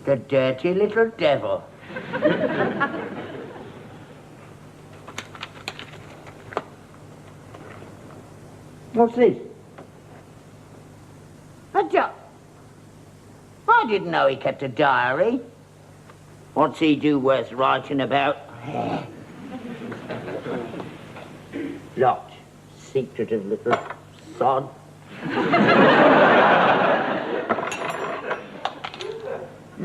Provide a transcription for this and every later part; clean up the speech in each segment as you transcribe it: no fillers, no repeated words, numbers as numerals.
The dirty little devil. What's this? I didn't know he kept a diary. What's he do worth writing about? Locked. Secretive little sod.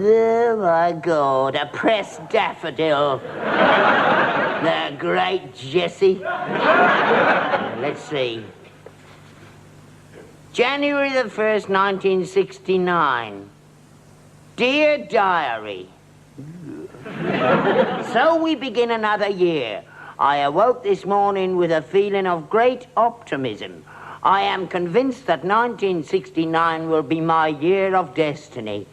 Oh, my God, a pressed daffodil. The great Jessie. Let's see. January the 1st, 1969. Dear Diary. So we begin another year. I awoke this morning with a feeling of great optimism. I am convinced that 1969 will be my year of destiny.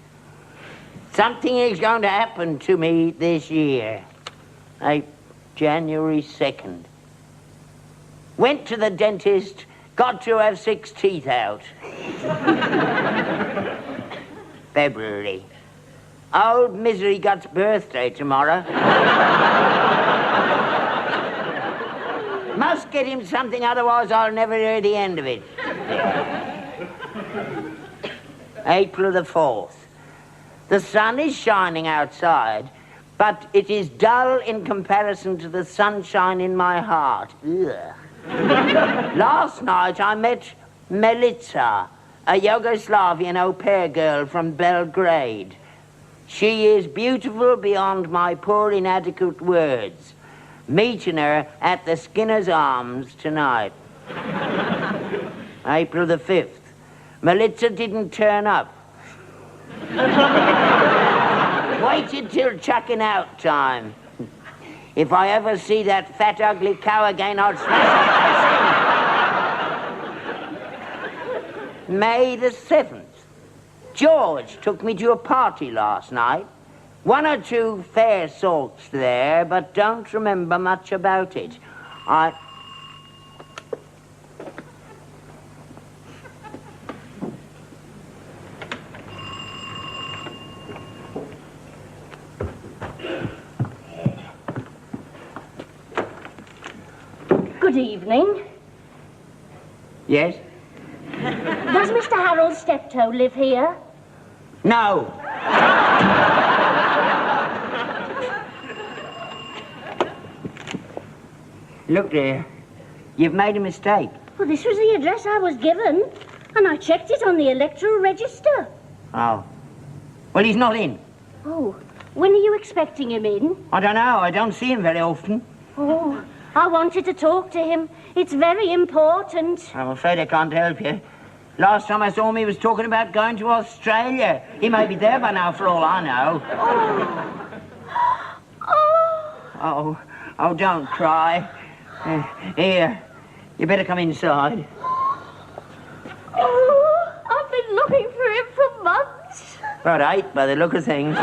Something is going to happen to me this year. January 2nd. Went to the dentist, got to have 6 teeth out. February. Old Misery Gut's birthday tomorrow. Must get him something, otherwise I'll never hear the end of it. April the 4th. The sun is shining outside, but it is dull in comparison to the sunshine in my heart. Ugh. Last night I met Melitza, a Yugoslavian au pair girl from Belgrade. She is beautiful beyond my poor inadequate words. Meeting her at the Skinner's Arms tonight. April the 5th. Melitza didn't turn up. Waited till chucking out time. If I ever see that fat, ugly cow again, I'll smash it. May the 7th. George took me to a party last night. 1 or 2 fair sorts there, but don't remember much about it. Good evening. Yes? Does Mr. Harold Steptoe live here? No. Look there. You've made a mistake. Well, this was the address I was given, and I checked it on the electoral register. Oh. Well, he's not in. Oh, when are you expecting him in? I don't know. I don't see him very often. Oh, I wanted to talk to him. It's very important. I'm afraid I can't help you. Last time I saw him, he was talking about going to Australia. He may be there by now, for all I know. Oh. Oh, don't cry. Here, you better come inside. Oh, I've been looking for him for months. About 8 by the look of things. I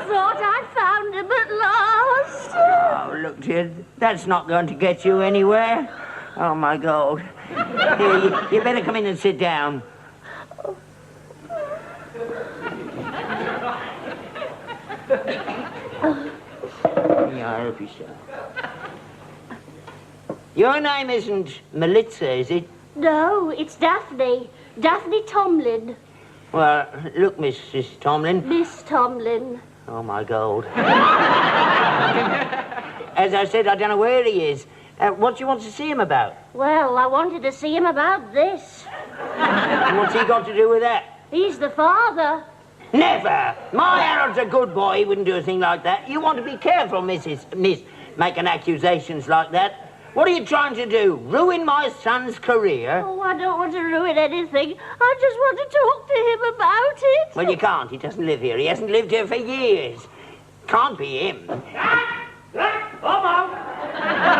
thought I found him at last. Oh, look, dear, that's not going to get you anywhere. Oh, my God. Here, you better come in and sit down. Yeah, I hope you so. Your name isn't Melitza, is it? No, it's Daphne. Daphne Tomlin. Well, look, Mrs. Tomlin. Miss Tomlin. Oh, my God. As I said, I don't know where he is. What do you want to see him about? Well, I wanted to see him about this. What's he got to do with that? He's the father. Never! My Harold's a good boy. He wouldn't do a thing like that. You want to be careful, Miss, making accusations like that. What are you trying to do? Ruin my son's career? Oh, I don't want to ruin anything. I just want to talk to him about it. Well, you can't. He doesn't live here. He hasn't lived here for years. Can't be him.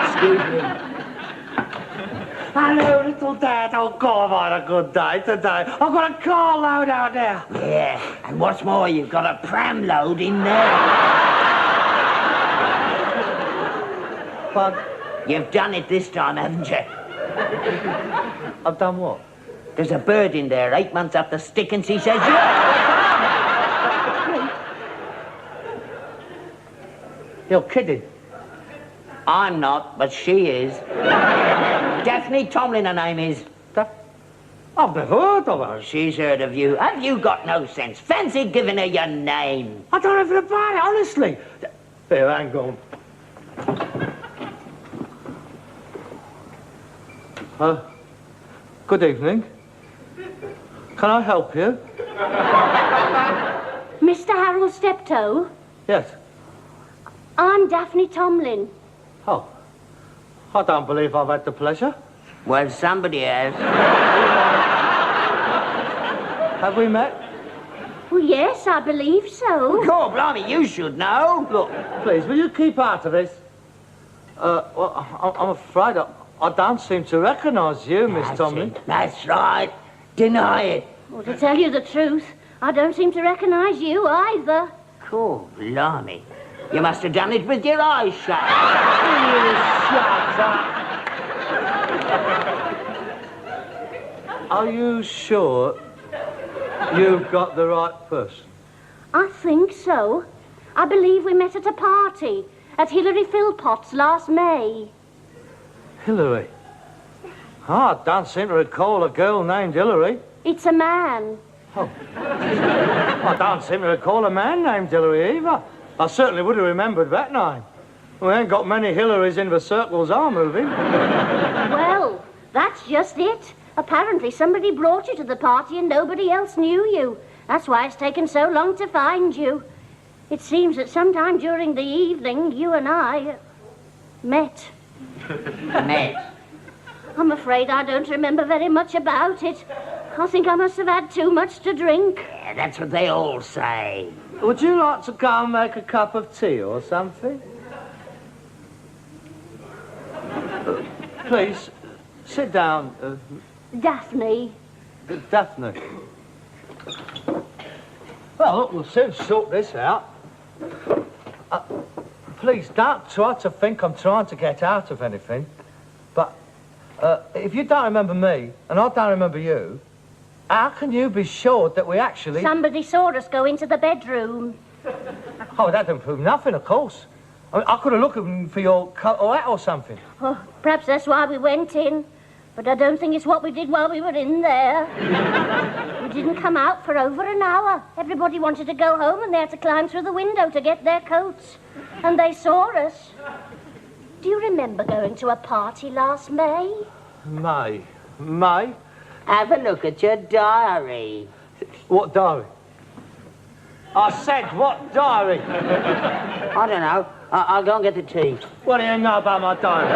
Excuse me. Hello, little Dad. Oh, God, I've had a good day today. I've got a carload out there. Yeah, and what's more, you've got a pram load in there. But You've done it this time, haven't you? I've done what? There's a bird in there 8 months up the stick and she says, yeah. You're kidding. I'm not, but she is. Daphne Tomlin, her name is. I've never heard of her. She's heard of you. Have you got no sense? Fancy giving her your name. I don't know anything about it, honestly. Here, hang on. Good evening. Can I help you? Mr. Harold Steptoe? Yes. I'm Daphne Tomlin. Oh. I don't believe I've had the pleasure. Well, somebody has. Have we met? Well, yes, I believe so. God, blimey, you should know. Look, please, will you keep out of this? Well, I'm afraid I don't seem to recognise you, Miss Tomlin. That's right. Deny it. Well, to tell you the truth, I don't seem to recognise you either. Cool, blimey. You must have done it with your eyes shut. Shut up. Are you sure you've got the right person? I think so. I believe we met at a party at Hilary Philpott's last May. Hilary? Oh, I don't seem to recall a girl named Hilary. It's a man. Oh. I don't seem to recall a man named Hilary either. I certainly would have remembered that name. We ain't got many Hillarys in the circles I'm moving. Well, that's just it. Apparently somebody brought you to the party and nobody else knew you. That's why it's taken so long to find you. It seems that sometime during the evening, you and I met. Met? I'm afraid I don't remember very much about it. I think I must have had too much to drink. Yeah, that's what they all say. Would you like to go and make a cup of tea or something? Please, sit down, Daphne. Daphne. Well, look, we'll soon sort this out. Please, don't try to think I'm trying to get out of anything. But if you don't remember me, and I don't remember you, how can you be sure that we actually... Somebody saw us go into the bedroom. Oh, that didn't prove nothing, of course. I mean, I could have looked for your coat or hat or something. Oh, perhaps that's why we went in. But I don't think it's what we did while we were in there. We didn't come out for over an hour. Everybody wanted to go home and they had to climb through the window to get their coats. And they saw us. Do you remember going to a party last May? May? Have a look at your diary. What diary? I said, what diary? I don't know. I'll go and get the tea. What do you know about my diary?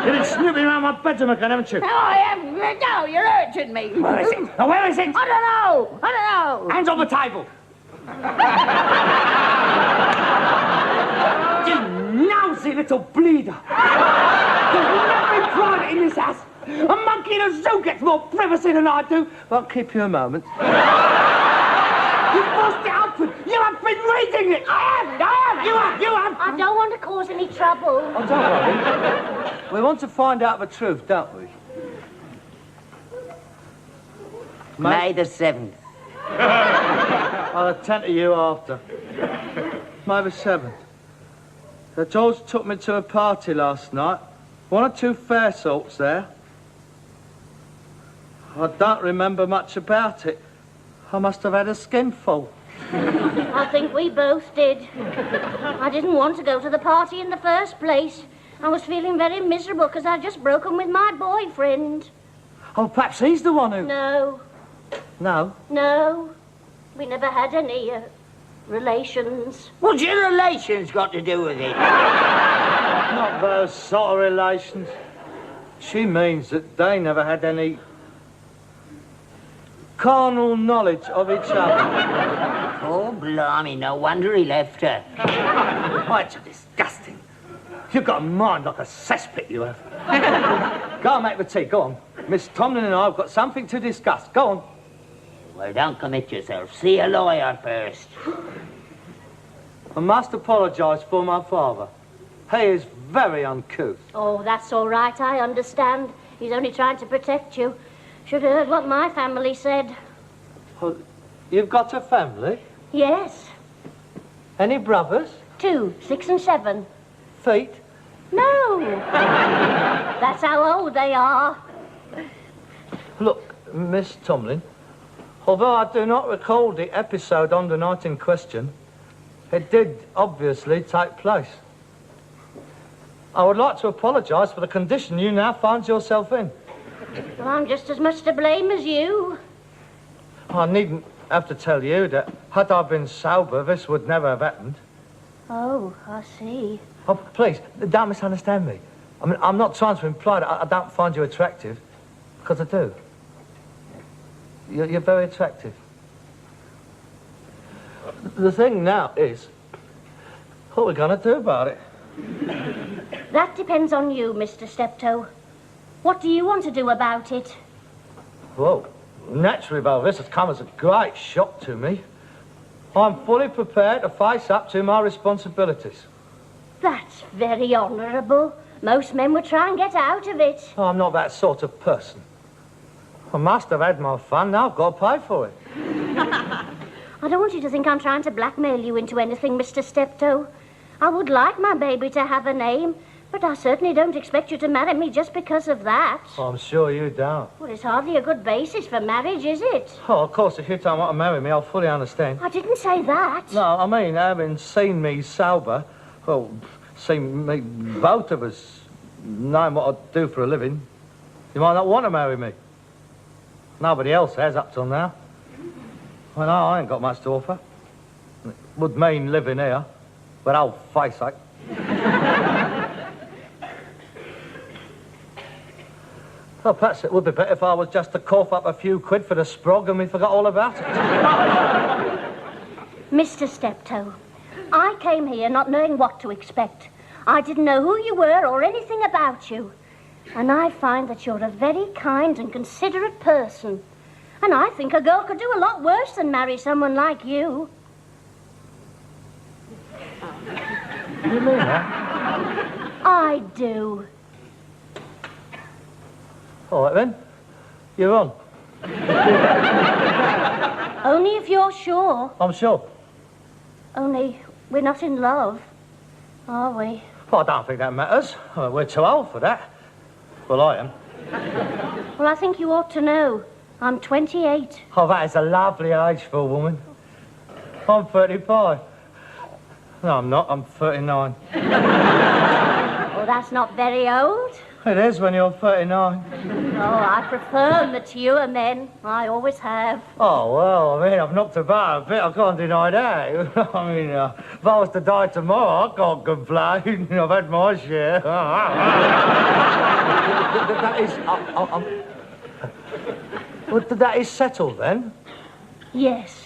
You've been snooping around my bedroom again, haven't you? No, I haven't. No, you're hurting me. Where is it? Now, where is it? I don't know. Hands on the table. You lousy little bleeder. There's nothing private in this house. A monkey in a zoo gets more privacy than I do. Won't keep you a moment. You forced it open. You have been reading it. I haven't. You have. I don't want to cause any trouble. Oh, don't worry. We want to find out the truth, don't we? May the 7th. I'll attend to you after. May the 7th. So George took me to a party last night. One or two fair sorts there. I don't remember much about it. I must have had a skinful. I think we both did. I didn't want to go to the party in the first place. I was feeling very miserable because I'd just broken with my boyfriend. Oh, perhaps he's the one who... No. No? No. We never had any, relations. What's your relations got to do with it? Not those sort of relations. She means that they never had any carnal knowledge of each other. Oh, blimey, no wonder he left her. Why, it's disgusting. You've got a mind like a cesspit, you have. Go and make the tea, go on. Miss Tomlin and I have got something to discuss. Go on. Well, don't commit yourself. See a lawyer first. I must apologise for my father. He is very uncouth. Oh, that's all right, I understand. He's only trying to protect you. Should have heard what my family said. Well, you've got a family? Yes. Any brothers? 2, 6 and 7. Feet? No. That's how old they are. Look, Miss Tomlin, although I do not recall the episode on the night in question, it did obviously take place. I would like to apologise for the condition you now find yourself in. Well, I'm just as much to blame as you. I needn't have to tell you that had I been sober, this would never have happened. Oh, I see. Oh, please, don't misunderstand me. I mean, I'm not trying to imply that I don't find you attractive, because I do. You're very attractive. The thing now is, what are we going to do about it? That depends on you, Mr. Steptoe. What do you want to do about it? Well, naturally, though, this has come as a great shock to me. I'm fully prepared to face up to my responsibilities. That's very honourable. Most men would try and get out of it. Oh, I'm not that sort of person. I must have had my fun, now I've got to pay for it. I don't want you to think I'm trying to blackmail you into anything, Mr. Steptoe. I would like my baby to have a name, but I certainly don't expect you to marry me just because of that. Oh, I'm sure you don't. Well, it's hardly a good basis for marriage, is it? Oh, of course, if you don't want to marry me, I'll fully understand. I didn't say that. No, I mean, having seen me sober, well, seen me, both of us, knowing what I do for a living, you might not want to marry me. Nobody else has up till now. Well, no, I ain't got much to offer. It would mean living here, but old face ache. Well, perhaps it would be better if I was just to cough up a few quid for the sprog and we forgot all about it. Mr. Steptoe, I came here not knowing what to expect. I didn't know who you were or anything about you. And I find that you're a very kind and considerate person. And I think a girl could do a lot worse than marry someone like you. You mean that? I do. All right, then. You're on. Only if you're sure. I'm sure. Only we're not in love, are we? Well, I don't think that matters. We're too old for that. Well, I am. Well, I think you ought to know. I'm 28. Oh, that is a lovely age for a woman. I'm 35. No, I'm not. I'm 39. Oh, that's not very old. It is when you're 39. Oh, I prefer mature men. I always have. Oh, well, I mean, I've knocked about a bit. I can't deny that. I mean, if I was to die tomorrow, I can't complain. I've had my share. That is... Well, that is settled, then? Yes.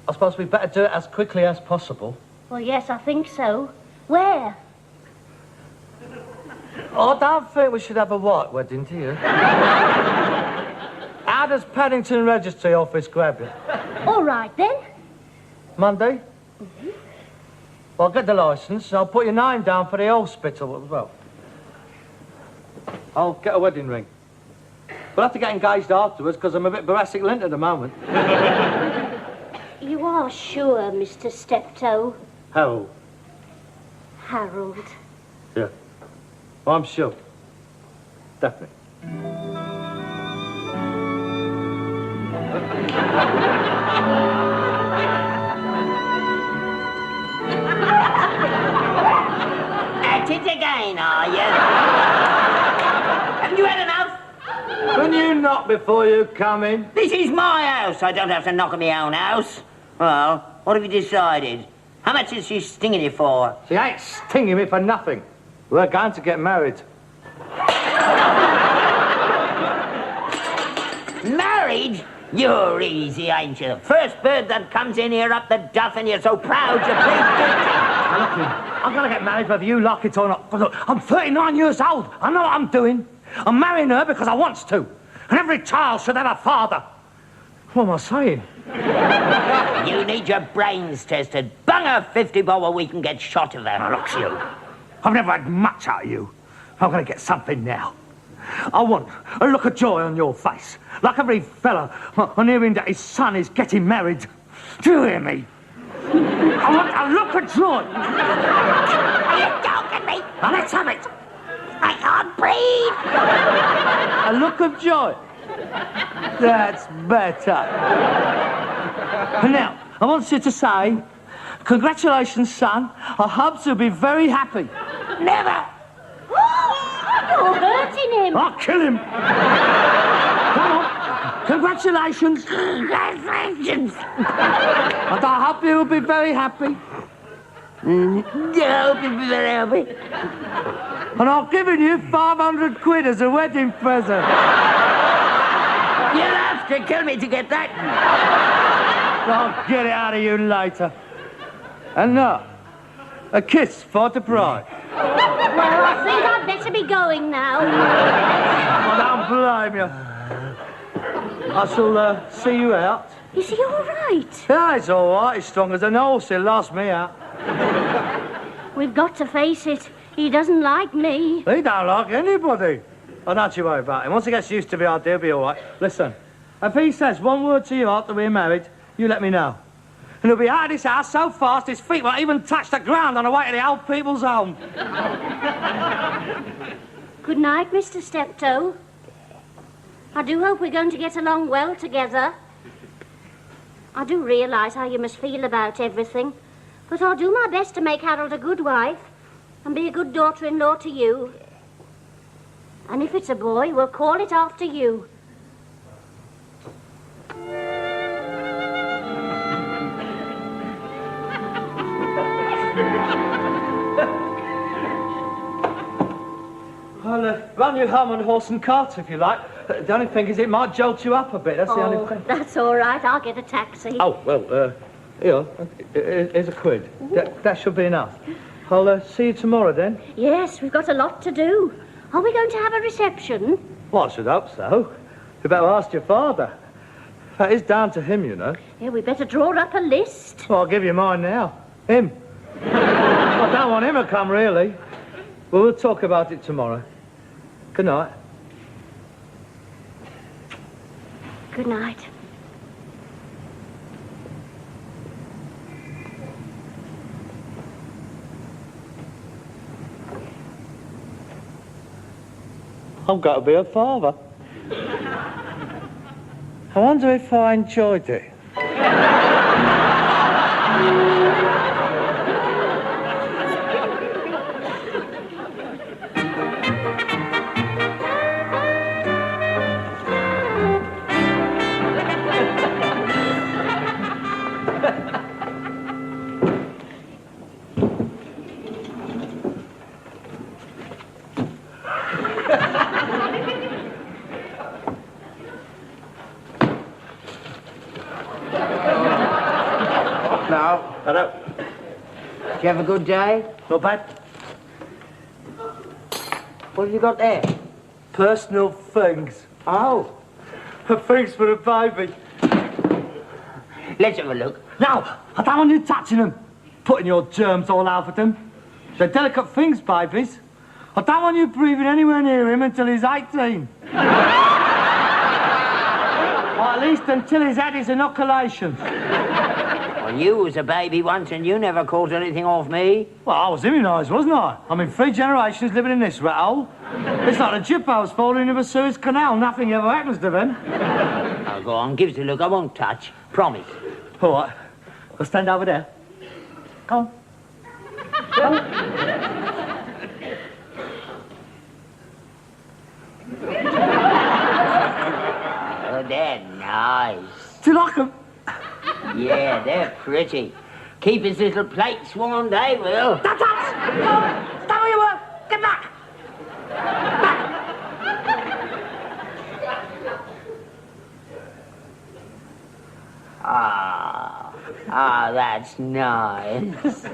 I suppose we'd better do it as quickly as possible. Well, yes, I think so. Where? I don't think we should have a white wedding, do you? How does Paddington Registry Office grab you? All right, then. Monday? Mm-hmm. Well, I'll get the licence. I'll put your name down for the hospital as well. I'll get a wedding ring. We'll have to get engaged afterwards because I'm a bit Boracic lint at the moment. You are sure, Mr. Steptoe? Harold. Harold. Yeah. Well, I'm sure. Definitely. knock before you come in. This is my house. I don't have to knock on my own house. Well, what have you decided? How much is she stinging you for? She ain't stinging me for nothing. We're going to get married. Married? You're easy, ain't you? First bird that comes in here up the duff and you're so proud you plead guilty. Look, I'm going to get married whether you like it or not. But look, I'm 39 years old. I know what I'm doing. I'm marrying her because I wants to. And every child should have a father. What am I saying? You need your brains tested. Bung her 50 bob or we can get shot of her. Now, look, you. I've never had much out of you. I'm going to get something now. I want a look of joy on your face. Like every fella on hearing that his son is getting married. Do you hear me? I want a look of joy. Are you joking me? Now, let's have it. I can't breathe. A look of joy. That's better. And now, I want you to say, congratulations, son. I hope you'll be very happy. Never. You're hurting him. I'll kill him. Come on. Congratulations. Congratulations. And I hope you'll be very happy. I hope you'll be very happy. And I've given you 500 quid as a wedding present. You'll have to kill me to get that. I'll get it out of you later. And now, a kiss for the bride. Well, I think I'd better be going now. I don't blame you. I shall see you out. Is he all right? Yeah, he's all right. He's strong as an horse. He'll last me out. We've got to face it. He doesn't like me. He don't like anybody. Oh, don't you worry about him. Once he gets used to the idea, he'll be all right. Listen, if he says one word to you after we're married, you let me know. And he'll be out of this house so fast his feet won't even touch the ground on the way to the old people's home. Good night, Mr. Steptoe. I do hope we're going to get along well together. I do realise how you must feel about everything, but I'll do my best to make Harold a good wife and be a good daughter-in-law to you. And if it's a boy, we'll call it after you. I'll run you home on horse and cart if you like. The only thing is it might jolt you up a bit. That's the only thing. That's all right. I'll get a taxi. Oh, well, here, here's a quid. That should be enough. I'll see you tomorrow then. Yes, we've got a lot to do. Are we going to have a reception? Well, I should hope so. You better ask your father. That is down to him, you know. Yeah, we better draw up a list. Well, I'll give you mine now. Him. I don't want him to come, really. Well, we'll talk about it tomorrow. Good night. Good night. I've got to be a father. I wonder if I enjoyed it. Hello. Did you have a good day? Not bad. What have you got there? Personal things. Oh. Things for the baby. Let's have a look. No, I don't want you touching them. Putting your germs all over them. They're delicate things, babies. I don't want you breathing anywhere near him until he's 18. Or at least until he's had his inoculations. Well, you was a baby once and you never caught anything off me. Well, I was immunised, wasn't I? I mean, 3 generations living in this rat hole. It's like the Jippos falling into the Suez Canal. Nothing ever happens to them. Oh, go on, give us a look. I won't touch. Promise. All right. I'll stand over there. Go on. Go on. Pretty. Keep his little plates warm, they will. Tut, tut! Stay where you were! Get back! That's nice.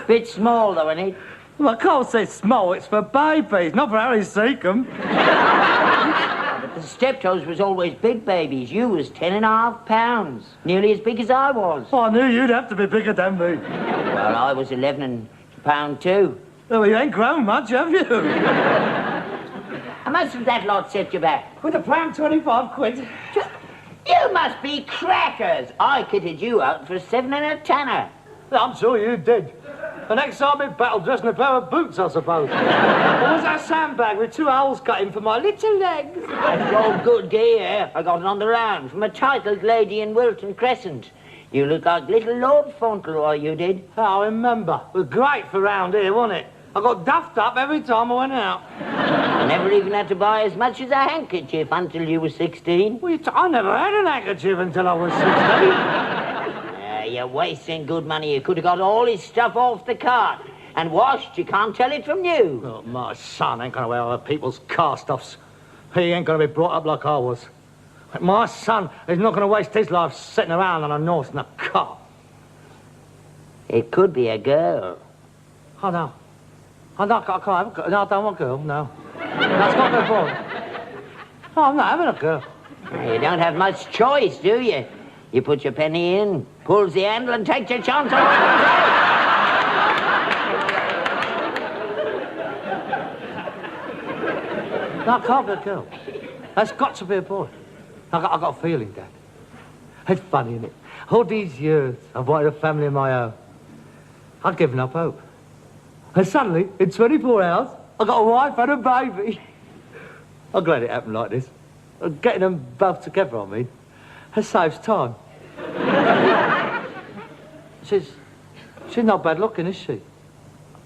Bit small, though, isn't it? Well, I can't say small, it's for babies, not for Harry Seacombe. But the Steptoes was always big babies. You was 10.5 pounds, nearly as big as I was. Oh, I knew you'd have to be bigger than me. Well, I was 11 pound too. Oh, well, you ain't grown much, have you? How much did that lot set you back? With a pound 25 quid. You must be crackers. I kitted you out for 7 and a tenner. I'm sure you did. The next time in battle, dressed in a pair of boots, I suppose. Or was that sandbag with 2 holes cut in for my little legs? That's all good gear. I got it on the round from a titled lady in Wilton Crescent. You look like little Lord Fauntleroy, you did. Oh, I remember. It was great for round here, wasn't it? I got duffed up every time I went out. I never even had to buy as much as a handkerchief until you were 16. Well, I never had an handkerchief until I was 16. You're wasting good money. You could have got all his stuff off the cart and washed. You can't tell it from you. Oh, my son ain't going to wear other people's cast-offs. He ain't going to be brought up like I was. My son is not going to waste his life sitting around on a horse in a cart. It could be a girl. Oh, no. Oh, no, I can't have a girl. No, I don't want a girl, no. That's not good boy. Oh, I'm not having a girl. You don't have much choice, do you? You put your penny in, pulls the handle and takes your chance on what you take. No, I can't be a girl. That's got to be a boy. I got a feeling, Dad. It's funny, isn't it? All these years, I've wanted a family of my own. I've given up hope. And suddenly, in 24 hours, I got a wife and a baby. I'm glad it happened like this. Getting them both together, I mean. It saves time. She's not bad looking, is she?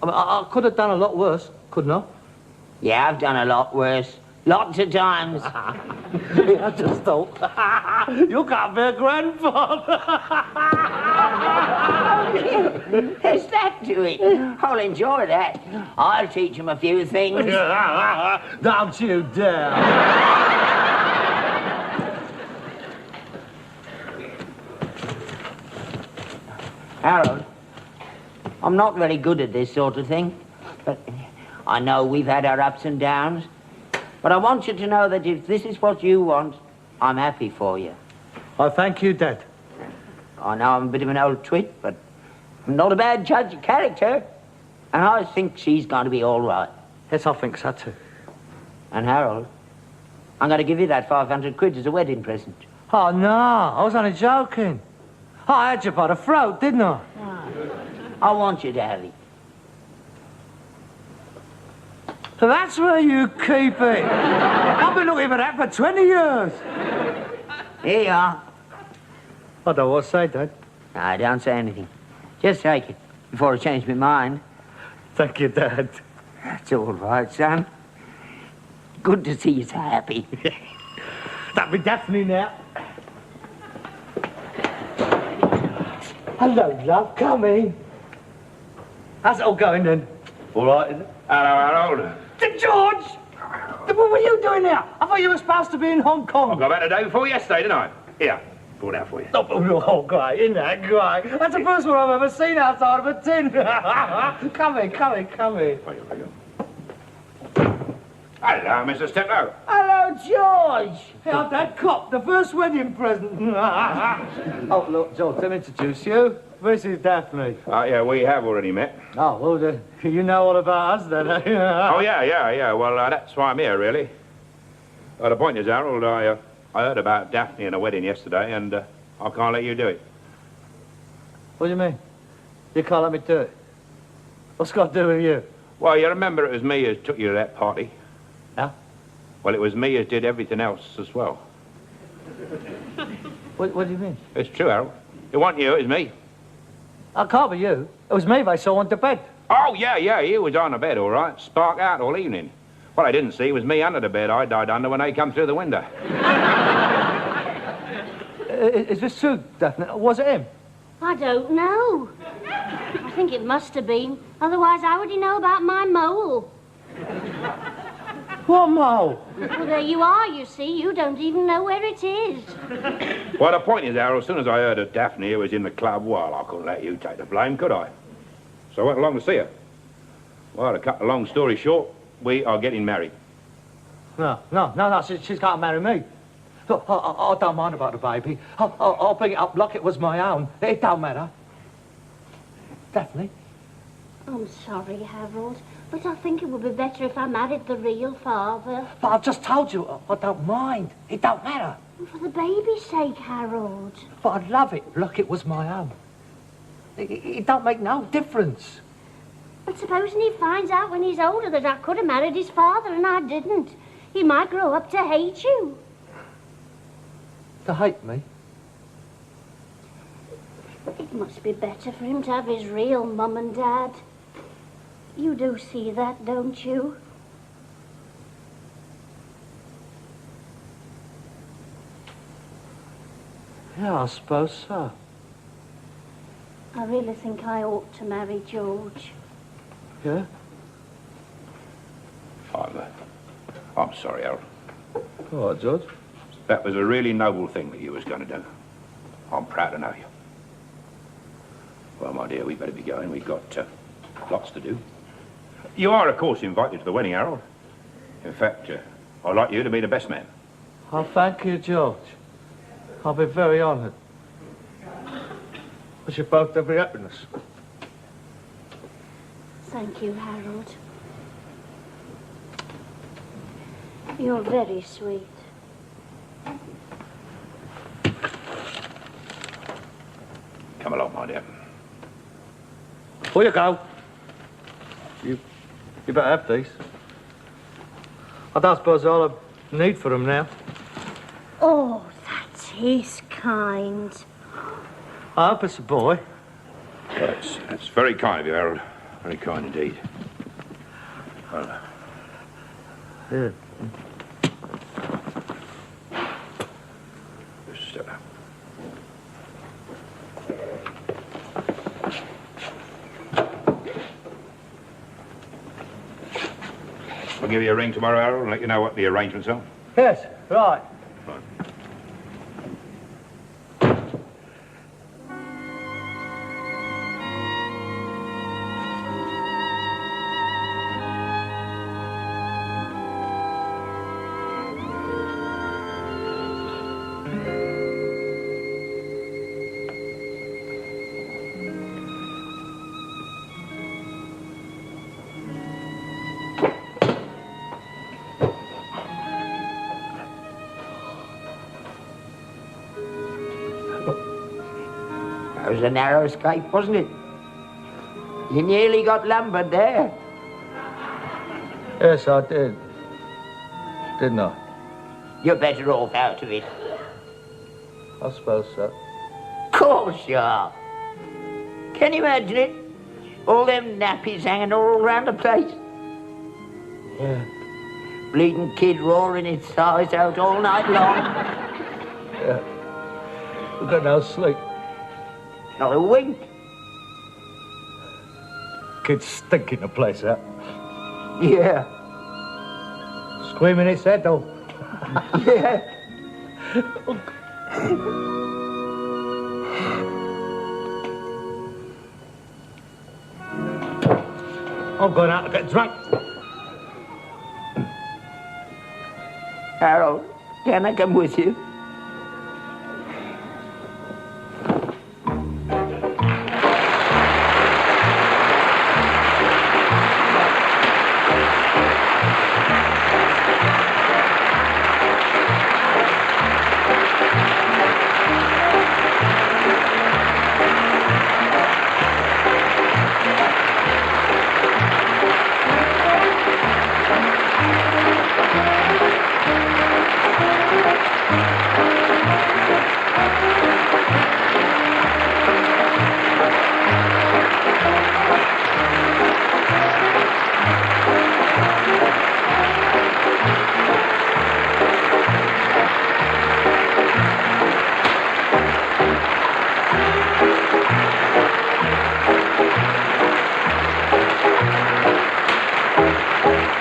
I mean, I could have done a lot worse, couldn't I? Yeah, I've done a lot worse. Lots of times. I just thought, you can't be a grandfather. There's that to it. I'll enjoy that. I'll teach him a few things. Don't you dare. Harold, I'm not very good at this sort of thing, but I know we've had our ups and downs. But I want you to know that if this is what you want, I'm happy for you. I thank you, Dad. I know I'm a bit of an old twit, but I'm not a bad judge of character. And I think she's going to be all right. Yes, I think so, too. And Harold, I'm going to give you that 500 quid as a wedding present. Oh, no, I was only joking. Oh, I had you by the throat, didn't I? I want you to have it. So that's where you keep it. I've been looking for that for 20 years. Here you are. I don't know what to say, Dad. No, don't say anything. Just take it before I change my mind. Thank you, Dad. That's all right, son. Good to see you so happy. That'll be Daphne now. Hello, love. Come in. How's it all going, then? All right, is it? Hello, Harold. George! What were you doing now? I thought you were supposed to be in Hong Kong. I got back the day before yesterday, didn't I? Here, brought out for you. Oh, great, isn't that great? That's the first one I've ever seen outside of a tin. Come in. Hello, Mr. Steptoe. Hello, George. Hey, I'm that cop, the first wedding present. Oh, look, George, let me introduce you. This is Daphne. Yeah, we have already met. Oh, well, you know all about us, then, eh? Oh, yeah. Well, that's why I'm here, really. The point is, Harold, I heard about Daphne and a wedding yesterday, and I can't let you do it. What do you mean? You can't let me do it? What's got to do with you? Well, you remember it was me who took you to that party? Yeah? Well, it was me who did everything else as well. What do you mean? It's true, Harold. It wasn't you, it was me. I can't be you. It was me they saw on the bed. Oh, yeah, you was on the bed, all right. Spark out all evening. What I didn't see was me under the bed I died under when they come through the window. Is this true, Daphne? Was it him? I don't know. I think it must have been. Otherwise, how would he know about my mole? What mole? Well, there you are, you see. You don't even know where it is. Well, the point is, Harold, as soon as I heard that Daphne was in the club, well, I couldn't let you take the blame, could I? So I went along to see her. Well, to cut a long story short, we are getting married. No, she's got to marry me. Look, I don't mind about the baby. I'll bring it up like it was my own. It don't matter. Daphne? I'm sorry, Harold, but I think it would be better if I married the real father. But I've just told you, I don't mind. It don't matter. For the baby's sake, Harold. But I'd love it like it was my own. It don't make no difference. But supposing he finds out when he's older that I could have married his father and I didn't, he might grow up to hate you. To hate me? It must be better for him to have his real mum and dad. You do see that, don't you? Yeah, I suppose so. I really think I ought to marry George. Yeah? I'm sorry, Harold. All right, George. That was a really noble thing that you was going to do. I'm proud to know you. Well, my dear, we better be going. We've got lots to do. You are, of course, invited to the wedding, Harold. In fact, I'd like you to be the best man. Oh, thank you, George. I'll be very honoured. Wish you both every happiness. Thank you, Harold. You're very sweet. Come along, my dear. Before you go, you better have these. I don't suppose I'll have need for them now. Oh, that is kind. I hope it's a boy. That's very kind of you, Harold. Very kind indeed. Well, Yeah. just step out. I'll give you a ring tomorrow, Harold, and let you know what the arrangements are. Yes, right. That was a narrow escape, wasn't it? You nearly got lumbered there. Yes, I did. Didn't I? You're better off out of it. I suppose so. Of course you are. Can you imagine it? All them nappies hanging all around the place. Yeah. Bleeding kid roaring its thighs out all night long. Yeah. We've got no sleep. Not a wink. Kid's stinking the place out. Yeah. Screaming its head off. Yeah. I'm going out to get drunk. Harold, can I come with you? Thank you.